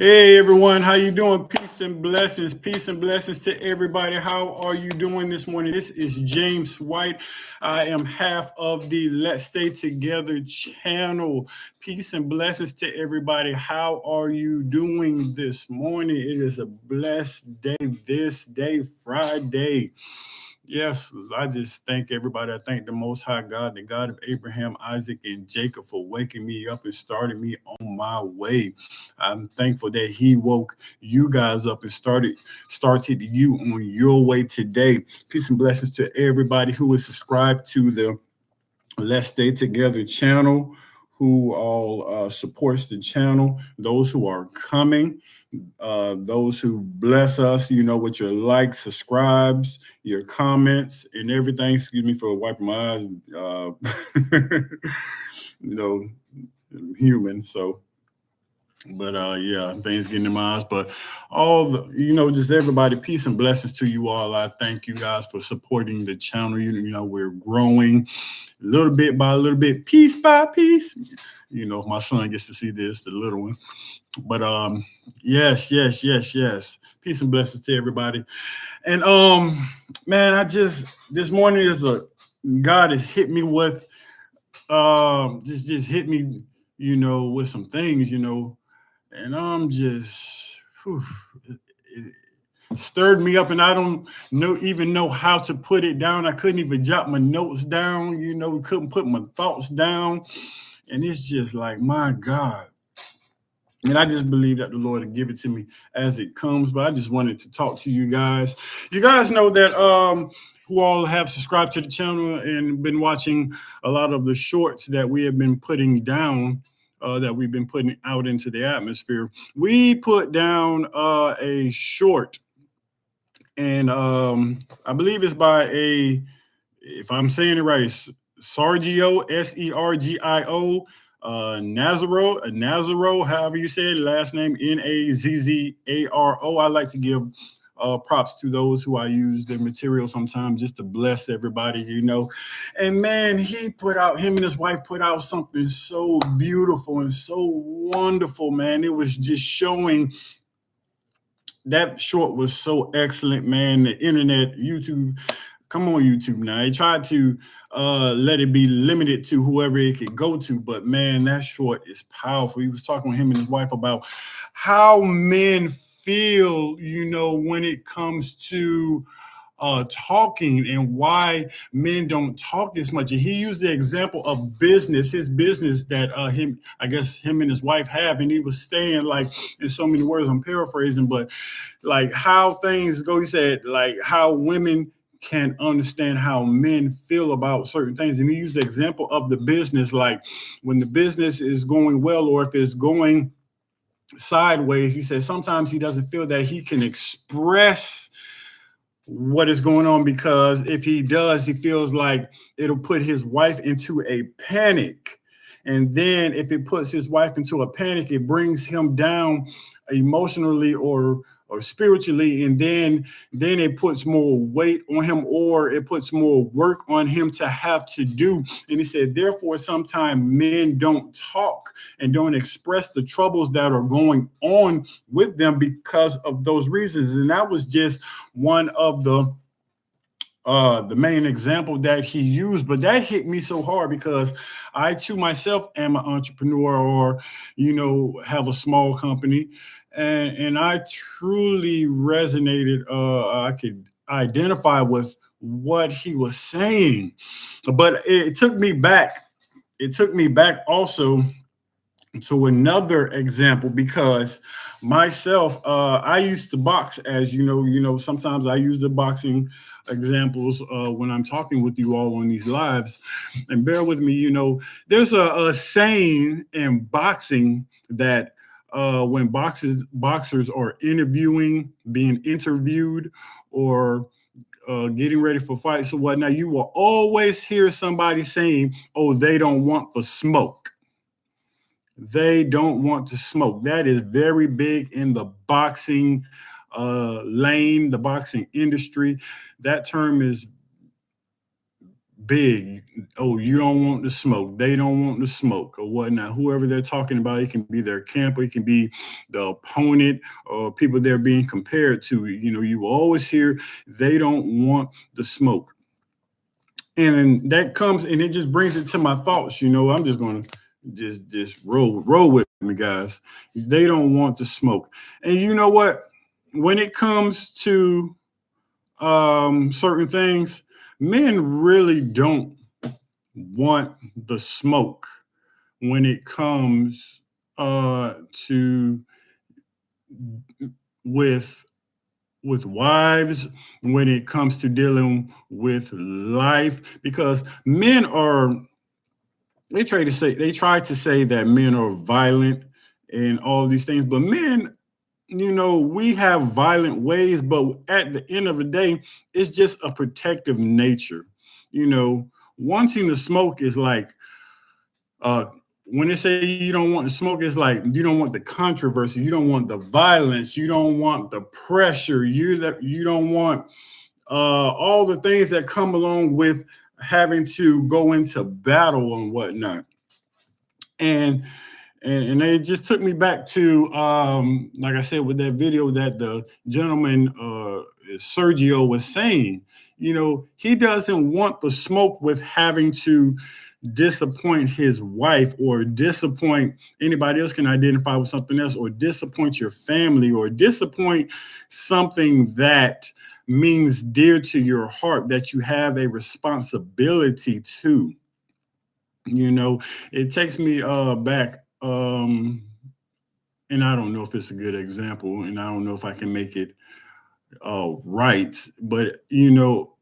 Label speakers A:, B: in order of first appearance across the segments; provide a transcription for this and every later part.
A: Hey everyone, how you doing? Peace and blessings to everybody. How are you doing this morning? This is James White. I am half of the Let's Stay Together channel. Peace and blessings to everybody. How are you doing this morning? It is a blessed day. This day, Friday. Yes, I just thank everybody. I thank the Most High God, the God of Abraham, Isaac, and Jacob, for waking me up and starting me on my way. I'm thankful that He woke you guys up and started you on your way today. Peace and blessings to everybody who is subscribed to the Let's Stay Together channel, who all supports the channel, those who are coming, those who bless us, with your likes, subscribes, your comments, and everything. Excuse me for wiping my eyes. You know, I'm human, so. But yeah, things getting in my eyes. But all the, just everybody, peace and blessings to you all. I thank you guys for supporting the channel. We're growing little bit by little bit, piece by piece. My son gets to see this, the little one. But yes. Peace and blessings to everybody. And man, this morning God has hit me with just hit me, with some things, and I'm just it stirred me up, and I don't even know how to put it down. I couldn't even jot my notes down, couldn't put my thoughts down. And it's just like, my God. And I just believe that the Lord will give it to me as it comes. But I just wanted to talk to you guys. You guys know that who all have subscribed to the channel and been watching a lot of the shorts that we have been putting down, that we've been putting out into the atmosphere. We put down a short, and I believe it's by if I'm saying it right, it's Sergio, Sergio, Nazaro, however you say it, last name Nazzaro. I like to give props to those who I use their material sometimes just to bless everybody, And man, him and his wife put out something so beautiful and so wonderful, man. It was just showing. That short was so excellent, man. The internet, YouTube, come on YouTube now. They tried to let it be limited to whoever it could go to, but man, that short is powerful. He was talking with him and his wife about how men feel, when it comes to talking, and why men don't talk as much. And he used the example of his business that him and his wife have. And he was saying, like, in so many words, I'm paraphrasing, but like how things go. He said, like, how women can understand how men feel about certain things. And he used the example of the business, like when the business is going well, or if it's going sideways. He said sometimes he doesn't feel that he can express what is going on, because if he does, he feels like it'll put his wife into a panic. And then if it puts his wife into a panic, it brings him down emotionally or spiritually, and then it puts more weight on him, or it puts more work on him to have to do. And he said, therefore, sometimes men don't talk and don't express the troubles that are going on with them because of those reasons. And that was just one of the main example that he used. But that hit me so hard, because I too myself am an entrepreneur, or have a small company, and I truly resonated. I could identify with what he was saying. But it took me back also to another example, because myself, I used to box, as sometimes I use the boxing examples when I'm talking with you all on these lives. And bear with me, there's a saying in boxing that when boxers are being interviewed, or getting ready for fights or whatnot, you will always hear somebody saying, oh, they don't want the smoke. They don't want to smoke. That is very big in the boxing lane, the boxing industry. That term is big. Oh, you don't want to smoke. They don't want to smoke or whatnot. Whoever they're talking about, it can be their camper, it can be the opponent or people they're being compared to. You will always hear they don't want the smoke. And that comes and it just brings it to my thoughts. I'm just gonna just roll with me, guys. They don't want to smoke. And you know what? When it comes to certain things, men really don't want the smoke when it comes to with wives, when it comes to dealing with life, because men are they try to say that men are violent and all these things, but men, we have violent ways, but at the end of the day, it's just a protective nature. You know, Wanting to smoke is like, uh, when they say you don't want to smoke, it's like you don't want the controversy, you don't want the violence, you don't want the pressure, you don't want all the things that come along with having to go into battle and whatnot. And and it just took me back to, like I said, with that video that the gentleman, Sergio, was saying. He doesn't want the smoke with having to disappoint his wife or disappoint anybody else can identify with something else, or disappoint your family, or disappoint something that means dear to your heart, that you have a responsibility to. you know it takes me back, and I don't know if it's a good example, and I don't know if I can make it right, but no,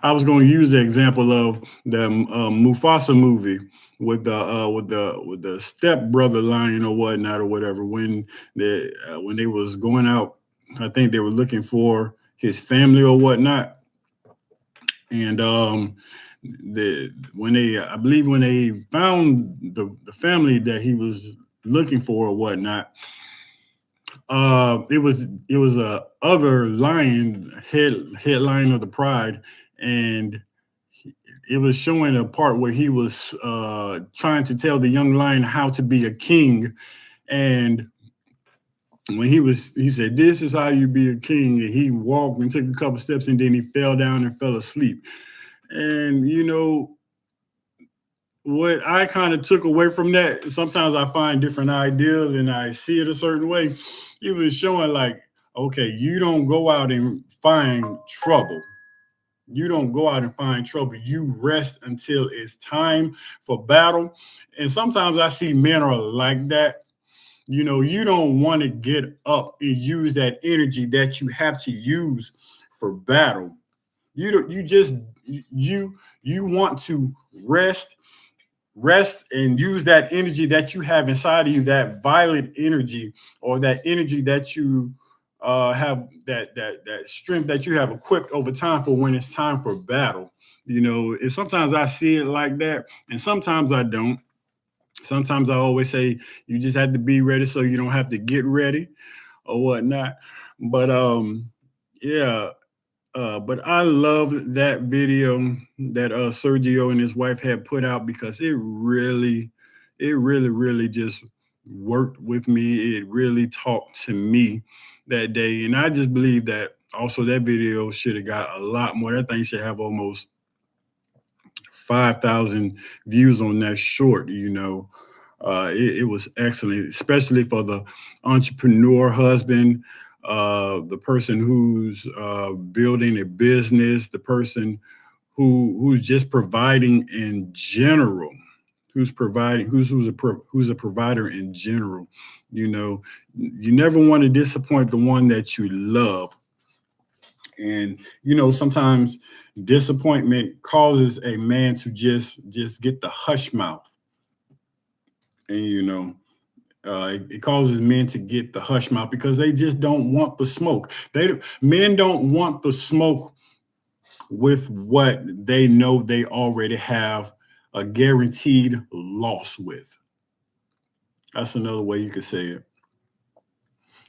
A: I was going to use the example of the Mufasa movie with the step brother lion or whatnot or whatever, when they was going out. I think they were looking for his family or whatnot, and I believe when they found the family that he was looking for or whatnot, it was a other lion, head lion of the pride, and it was showing a part where he was trying to tell the young lion how to be a king. And when he said, "This is how you be a king," and he walked and took a couple steps, and then he fell down and fell asleep. And what I kind of took away from that, sometimes I find different ideas and I see it a certain way. He was showing like, okay, you don't go out and find trouble. You don't go out and find trouble. You rest until it's time for battle. And sometimes I see men are like that. You don't want to get up and use that energy that you have to use for battle. You don't, you just you want to rest and use that energy that you have inside of you, that violent energy, or that energy that you have, that strength that you have equipped over time for when it's time for battle. And sometimes I see it like that, and sometimes I don't. Sometimes I always say you just have to be ready so you don't have to get ready or whatnot. But yeah, but I love that video that Sergio and his wife had put out, because it really just worked with me. It really talked to me that day, and I just believe that also that video should have got a lot more. That thing should have almost 5,000 views on that short. It was excellent, especially for the entrepreneur husband, the person who's building a business, the person who's just providing in general, who's a provider in general. You never want to disappoint the one that you love. And sometimes disappointment causes a man to just get the hush mouth. And it causes men to get the hush mouth because they just don't want the smoke. Men don't want the smoke with what they know they already have a guaranteed loss with. That's another way you could say it.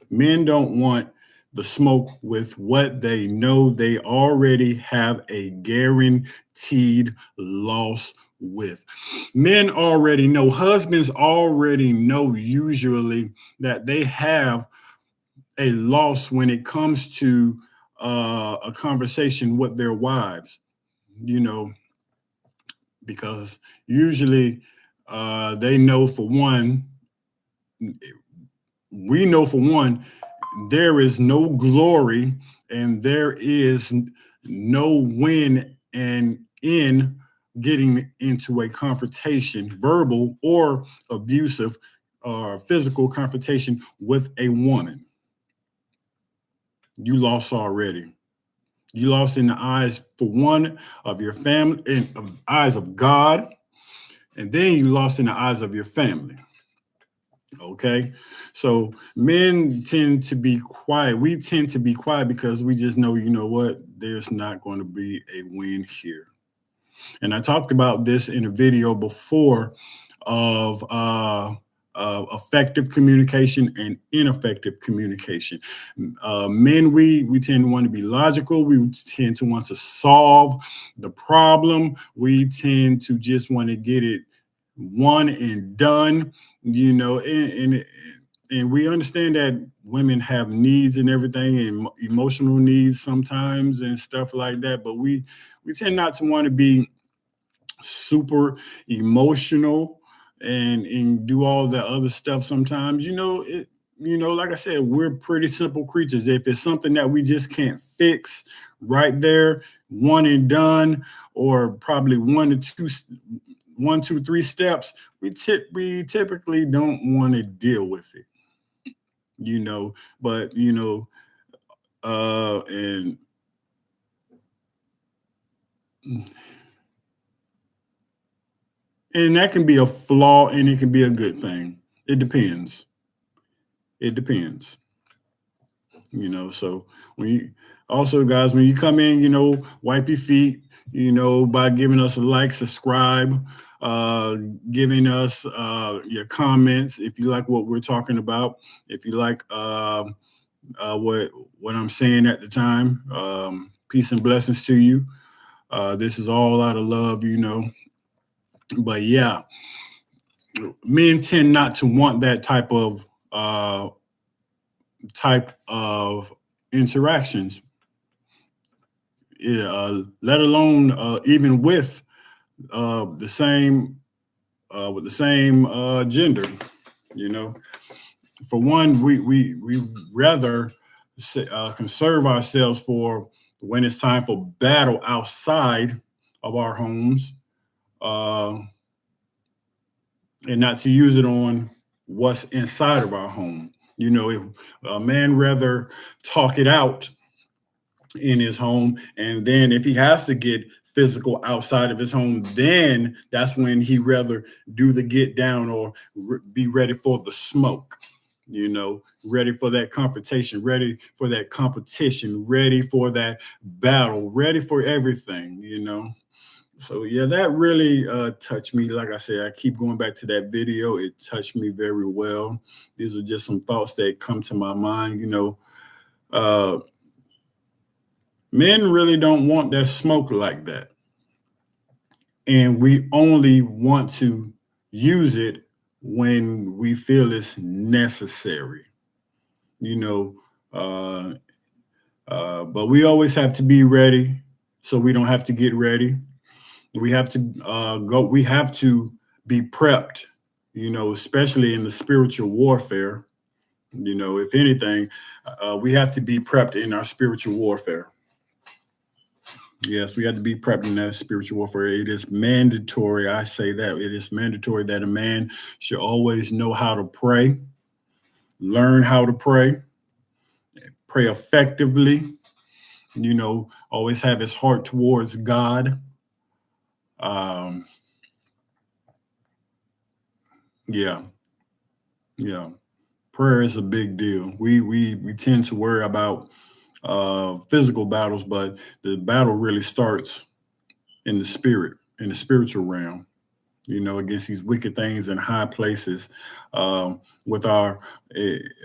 A: Men don't want the smoke with what they know they already have a guaranteed loss with. Men already know, husbands already know usually that they have a loss when it comes to a conversation with their wives, you know, because usually they know for one, we know for one, there is no glory and there is no win and in getting into a confrontation, verbal or abusive or physical confrontation with a woman. You lost already. You lost in the eyes for one of your family, in the eyes of God, and then you lost in the eyes of your family. Okay. So men tend to be quiet. We tend to be quiet because we just know, you know what, there's not going to be a win here. And I talked about this in a video before of effective communication and ineffective communication. Men, we tend to want to be logical. We tend to want to solve the problem. We tend to just want to get it one and done, you know, and we understand that women have needs and everything and emotional needs sometimes and stuff like that, but we tend not to want to be super emotional and do all the other stuff sometimes. Like I said, we're pretty simple creatures. If it's something that we just can't fix right there, one and done, or probably one, two, three steps, we typically don't want to deal with it, but and that can be a flaw and it can be a good thing. It depends. It depends. So when you also, guys, when you come in, wipe your feet, by giving us a like, subscribe, uh giving us your comments if you like what we're talking about, if you like what I'm saying at the time. Peace and blessings to you. This is all out of love, but yeah, men tend not to want that type of interactions, yeah, let alone even the same with the same gender. You know, for one, we rather conserve ourselves for when it's time for battle outside of our homes, uh, and not to use it on what's inside of our home. If a man rather talk it out in his home, and then if he has to get physical outside of his home, then that's when he rather do the get down or be ready for the smoke, ready for that confrontation, ready for that competition, ready for that battle, ready for everything. So yeah, that really touched me. Like I said, I keep going back to that video. It touched me very well. These are just some thoughts that come to my mind. Uh, Men really don't want that smoke like that. And we only want to use it when we feel it's necessary, you know. Uh, but we always have to be ready so we don't have to get ready. We have to we have to be prepped, especially in the spiritual warfare. If anything, we have to be prepped in our spiritual warfare. Yes, we have to be prepped in that spiritual warfare. It is mandatory. I say that it is mandatory that a man should always know how to pray, learn how to pray effectively, always have his heart towards God. Um, yeah, yeah. Prayer is a big deal. We tend to worry about physical battles, but the battle really starts in the spirit, in the spiritual realm. Against these wicked things in high places, with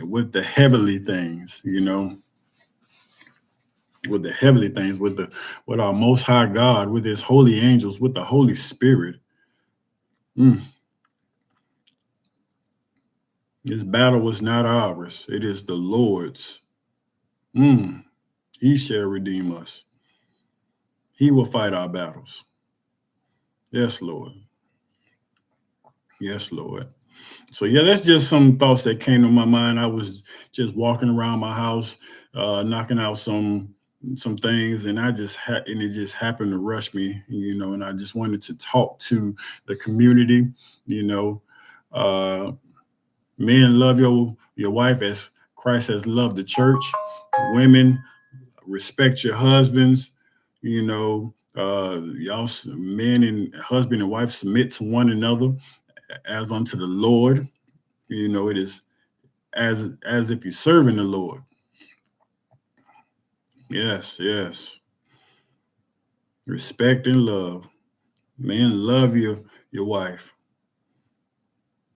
A: with the heavenly things. with the heavenly things, with our most high God, with his holy angels, with the Holy Spirit. Mm. This battle was not ours. It is the Lord's. Mm. He shall redeem us. He will fight our battles. Yes, Lord. Yes, Lord. So yeah, that's just some thoughts that came to my mind. I was just walking around my house, knocking out some things, and and it just happened to rush me, and I just wanted to talk to the community, you know. Uh, Men, love your wife as Christ has loved the church. Women, respect your husbands. Y'all men and husband and wife submit to one another as unto the Lord. It is as if you're serving the Lord. Yes, yes. Respect and love. Men, love your wife.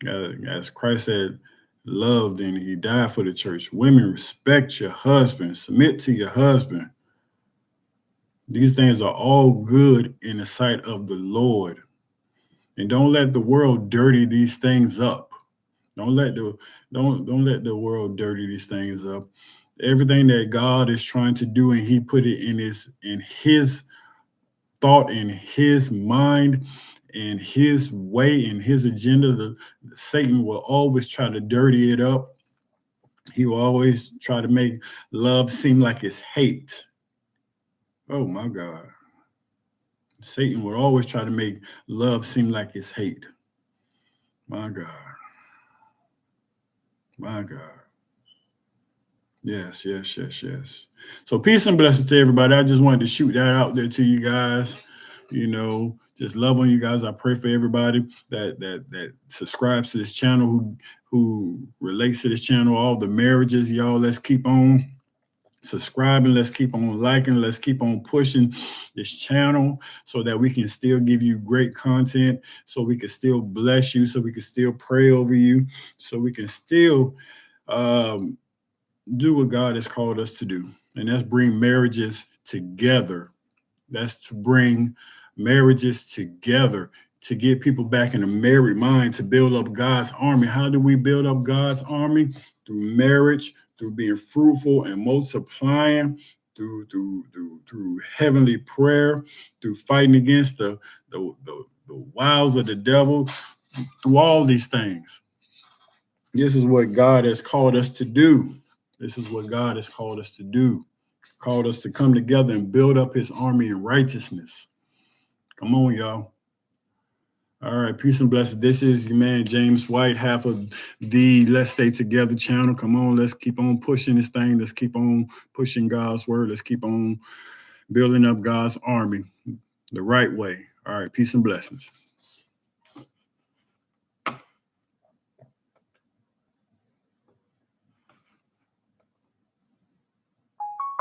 A: As Christ said, loved and he died for the church. Women, respect your husband. Submit to your husband. These things are all good in the sight of the Lord. And don't let the world dirty these things up. Don't let the world dirty these things up. Everything that God is trying to do, and he put it in his thought, in his mind, in his way, in his agenda. Satan will always try to dirty it up. He will always try to make love seem like it's hate. Oh my God. Satan will always try to make love seem like it's hate. My God. My God. Yes, yes, yes, yes. So peace and blessings to everybody. I just wanted to shoot that out there to you guys. Just love on you guys. I pray for everybody that subscribes to this channel, who relates to this channel, all the marriages, y'all. Let's keep on subscribing. Let's keep on liking. Let's keep on pushing this channel so that we can still give you great content, so we can still bless you, so we can still pray over you, so we can still do what God has called us to do. And that's bring marriages together. That's to bring marriages together, to get people back in a married mind, to build up God's army. How do we build up God's army? Through marriage, through being fruitful and multiplying, through heavenly prayer, through fighting against the wiles of the devil, through all these things. This is what God has called us to do. This is what God has called us to do. Called us to come together and build up his army in righteousness. Come on, y'all. All right, peace and blessings. This is your man, James White, half of the Let's Stay Together channel. Come on, let's keep on pushing this thing. Let's keep on pushing God's word. Let's keep on building up God's army the right way. All right, peace and blessings.